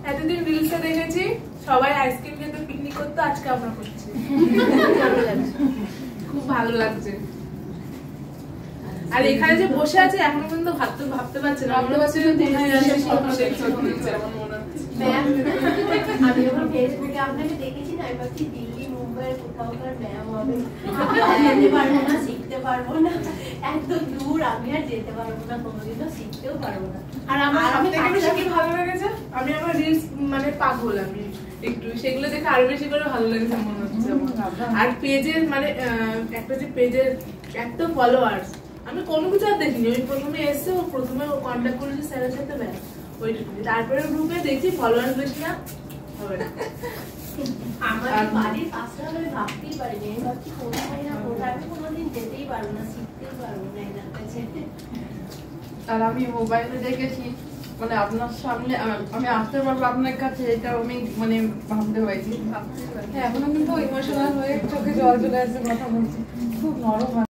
এতদিন রিলসে দেখেছি সবাই আইসক্রিম খেতে পিকনিক করতে, আজকে আমরা করছি। খুব ভালো লাগছে। আর এখানে যে বসে আছে এখনো পর্যন্ত ভাবতে পারছে না, মনে হচ্ছে আমি যখন ফেসবুকে আপনাকে দেখেছি না, এবার দিল্লি মুম্বাইয়ের কোথাওকার ম্যাম হবে, যেতে পারবো না, শিখতে পারবো না, এত দূর আমি আর যেতে পারবো না, কোনোদিনও শিখতেও পারবো না। আর আমার সবথেকে বেশি কি ভালো লেগেছে, আমি আমার রিলস মানে পাগল, আমি একটু সেগুলো দেখে আরো বেশি করে ভালো লেগেছে মনে হচ্ছে আমার। আর পেজের মানে একটা যে পেজের এত ফলোয়ার্স, আমি কোনো কিছু আর দেখিনি। ওই প্রথমে এসছে, ও প্রথমে কন্ট্যাক্ট করেছে স্যারের সাথে, ব্যাস ওইটুকু। তারপরে গ্রুপে দেখছি ফলোয়ার্স বেশি না, হবে না। আমার বাড়ির পাশে আমি ভাবতেই পারিনি, আমি ভাবছি কোথায় না কোথায়, আমি কোনোদিন যেতেই পারবো না, শিখতেই পারবো না এনার কাছে। আর আমি মোবাইলে দেখেছি মানে আপনার সামনে আমি আসতে পারবো আপনার কাছে, এটা আমি মানে ভাবতে পারছি। এখনো কিন্তু ইমোশনাল হয়ে চোখে জল চলে আসছে কথা বলছি, খুব নরম।